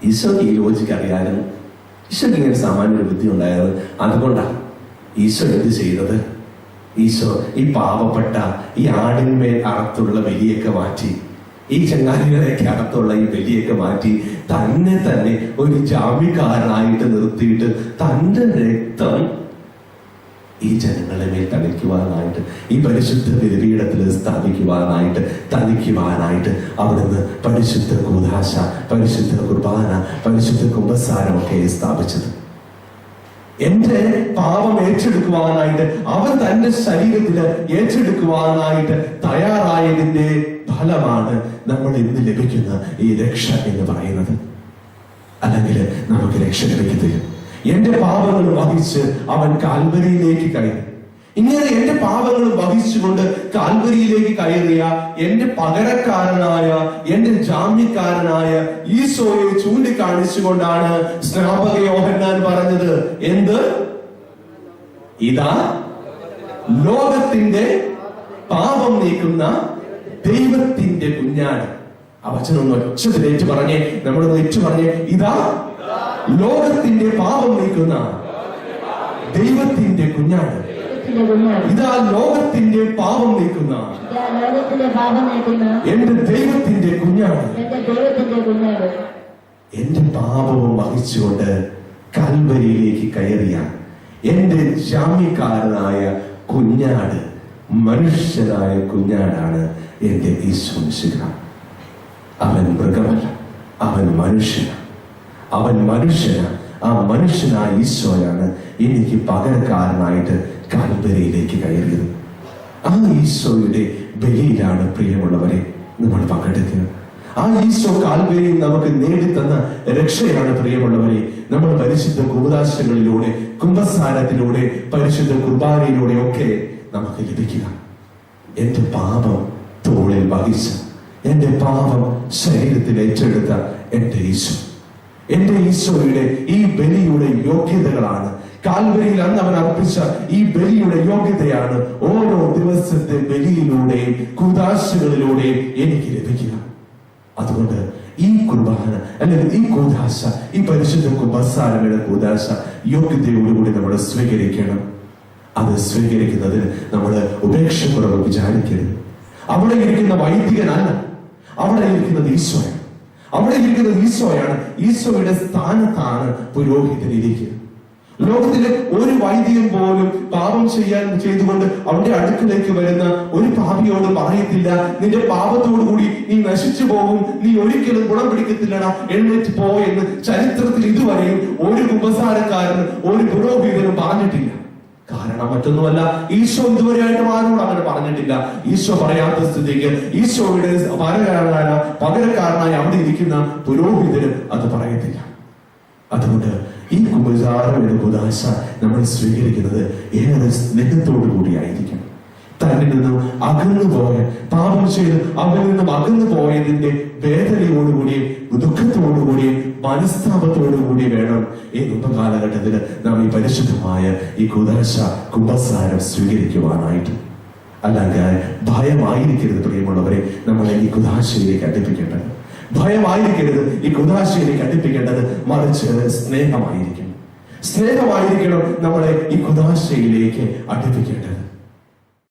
ഈശോയ്ക്ക് ഈ ലോജിക്ക് അറിയാനും ഈശോയ്ക്ക് ഇങ്ങനെ സാമാന്യ ബുദ്ധി ഉണ്ടായത്. അതുകൊണ്ടാണ് ഈശോ എന്ത് ചെയ്തത്? ഈശോ ഈ പാവപ്പെട്ട ഈ ആടിന്മേൽ അകത്തുള്ള ബലിയൊക്കെ മാറ്റി, ഈ ചങ്ങാതികളെയൊക്കെ അകത്തുള്ള ഈ ബലിയൊക്കെ മാറ്റി തന്നെ ഒരു ജാമ്യക്കാരനായിട്ട് നിർത്തിയിട്ട് തന്റെ രക്തം ഈ ജനങ്ങളെ മേൽ തളിക്കുവാനായിട്ട്, ഈ പരിശുദ്ധ ബലിപീഠത്തിൽ സ്ഥാപിക്കുവാനായിട്ട്, തളിക്കുവാനായിട്ട് അവിടുന്ന് പരിശുദ്ധ കൂദാശ, പരിശുദ്ധ കുർബാന, പരിശുദ്ധ കുമ്പസാരം ഒക്കെ സ്ഥാപിച്ചത്. എന്റെ പാപം ഏറ്റെടുക്കുവാനായിട്ട് അവൻ തന്റെ ശരീരത്തില് ഏറ്റെടുക്കുവാനായിട്ട് തയ്യാറായതിന്റെ ഫലമാണ് നമ്മൾ ഇന്ന് ലഭിക്കുന്ന ഈ രക്ഷ എന്ന് പറയുന്നത്. അല്ലെങ്കിൽ നമുക്ക് രക്ഷ ലഭിക്കത്തില്ല. എന്റെ പാപങ്ങൾ വഹിച്ച് അവൻ കാൽവരിയിലേക്ക് കയറി. ഇങ്ങനെ എന്റെ പാപങ്ങൾ വഹിച്ചുകൊണ്ട് കാൽവരിയിലേക്ക് കയറിയ എന്റെ പകരക്കാരനായ എന്റെ ജാമ്യക്കാരനായ ഈശോയെ ചൂണ്ടിക്കാണിച്ചുകൊണ്ടാണ് സ്നാപക യോഹന്നാൻ പറഞ്ഞത്, എന്ത്? ഇതാ ലോകത്തിന്റെ പാപം നീക്കുന്ന ദൈവത്തിന്റെ കുഞ്ഞാട്. ആ വചനം ഒന്ന് ഒച്ചത്തിൽ ഏറ്റു പറഞ്ഞേ, നമ്മളൊന്ന് ഏറ്റു പറഞ്ഞേ, ഇതാ ലോകത്തിന്റെ പാപം നീക്കുന്ന ദൈവത്തിന്റെ കുഞ്ഞാണ്. ഇതാ ലോകത്തിന്റെ പാപം നീക്കുന്ന എന്റെ ദൈവത്തിന്റെ കുഞ്ഞാണ്. എന്റെ പാപവും വഹിച്ചുകൊണ്ട് കൽവരിയിലേക്ക് കയറിയ എന്റെ ജാമ്യക്കാരനായ കുഞ്ഞാട്, മനുഷ്യനായ കുഞ്ഞാടാണ് എന്റെ ഈശോ മിശിഹ. അവൻ മൃഗമല്ല, അവൻ മനുഷ്യനാണ്. അവൻ മനുഷ്യനാണ്. ആ മനുഷ്യനായ ഈശോയാണ് എനിക്ക് പകരക്കാരനായിട്ട് കാൽവരിയിലേക്ക് കയറിയത്. ആ ഈശോയുടെ ബലിയിലാണ് പ്രിയമുള്ളവരെ നമ്മൾ പങ്കെടുക്കുക. ആ ഈശോ കാൽവരിയിൽ നമുക്ക് നേടിത്തന്ന രക്ഷയാണ് പ്രിയമുള്ളവരെ നമ്മൾ പരിശുദ്ധ കൂദാശകളിലൂടെ, കുംഭസാരത്തിലൂടെ, പരിശുദ്ധ കുർബാനയിലൂടെ ഒക്കെ നമുക്ക് ലഭിക്കുക. എന്റെ പാപം തോളിൽ വഹിച്ച, എന്റെ പാപം ശരീരത്തിൽ ഏറ്റെടുത്ത എന്റെ ഈശോ, എന്റെ ഈശോയുടെ ഈ ബലിയുടെ യോഗ്യതകളാണ്, കാൽവരിയിൽ അന്ന് അവൻ അർപ്പിച്ച ഈ ബലിയുടെ യോഗ്യതയാണ് ഓരോ ദിവസത്തെ ബലിയിലൂടെയും കൂദാശകളിലൂടെയും എനിക്ക് ലഭിക്കുക. അതുകൊണ്ട് ഈ കുർബാന അല്ലെങ്കിൽ ഈ കൂദാശ, ഈ പരിശുദ്ധ കുംഭസാരയുടെ കൂദാശ യോഗ്യതയോടുകൂടി നമ്മൾ സ്വീകരിക്കണം. അത് സ്വീകരിക്കുന്നതിന് നമ്മൾ ഉപേക്ഷക്കുറവ് വിചാരിക്കരുത്. അവിടെ ഇരിക്കുന്ന വൈദികനല്ല, അവിടെ ഇരിക്കുന്നത് ഈശോയാണ്. അവിടെ ഇരിക്കുന്നത് ഈശോയാണ്. ഈശോയുടെ സ്ഥാനത്താണ് പുരോഹിതനിരിക്കുന്നത്. ലോകത്തിലെ ഒരു വൈദികൻ പോലും പാപം ചെയ്തുകൊണ്ട് അവന്റെ അടുക്കിലേക്ക് വരുന്ന ഒരു പാപിയോട് പറയത്തില്ല, നിന്റെ പാപത്തോടു കൂടി നീ നശിച്ചു പോകും, നീ ഒരിക്കലും ഗുണം പിടിക്കത്തില്ലടാ, എഴുന്നേറ്റ് പോ എന്ന് ചരിത്രത്തിൽ ഇതുവരെയും ഒരു കുമ്പസാരക്കാരന്, ഒരു പുരോഹിതനും പറഞ്ഞിട്ടില്ല. കാരണം മറ്റൊന്നുമല്ല, ഈശോ ഇതുവരെയായിട്ടും ആരോട് അങ്ങനെ പറഞ്ഞിട്ടില്ല. ഈശോ പറയാത്ത സ്ഥിതിക്ക് ഈശോയുടെ പകരക്കാരനായി അവിടെ ഇരിക്കുന്ന പുരോഹിതന് അത് പറയത്തില്ല. അതുകൊണ്ട് ഈ കുമ്പസാരയുടെ കൂദാശ നമ്മൾ സ്വീകരിക്കുന്നത് ഏറെ സ്നേഹത്തോടു കൂടിയായിരിക്കും. തന്നിൽ നിന്നും അകന്നുപോയ, പാപം ചെയ്ത് അവരിൽ നിന്നും അകന്നു പോയതിന്റെ വേദനയോടുകൂടിയും ദുഃഖത്തോടുകൂടിയും മനസ്താപത്തോടുകൂടി വേണം ഈ കാലഘട്ടത്തിൽ നാം ഈ പരിശുദ്ധമായ ഈ കൂദാശ കുമ്പസാരം സ്വീകരിക്കുവാനായിട്ട്. അല്ലെങ്കിൽ ഭയമായിരിക്കരുത് പ്രിയമുള്ളവരെ നമ്മളെ ഈ കുദാശയിലേക്ക് അടുപ്പിക്കേണ്ടത്. ഭയമായിരിക്കരുത് ഈ കുദാശയിലേക്ക് അടുപ്പിക്കേണ്ടത്, മറിച്ച് സ്നേഹമായിരിക്കണം. സ്നേഹമായിരിക്കണം നമ്മളെ ഈ കുദാശയിലേക്ക് അടുപ്പിക്കേണ്ടത്.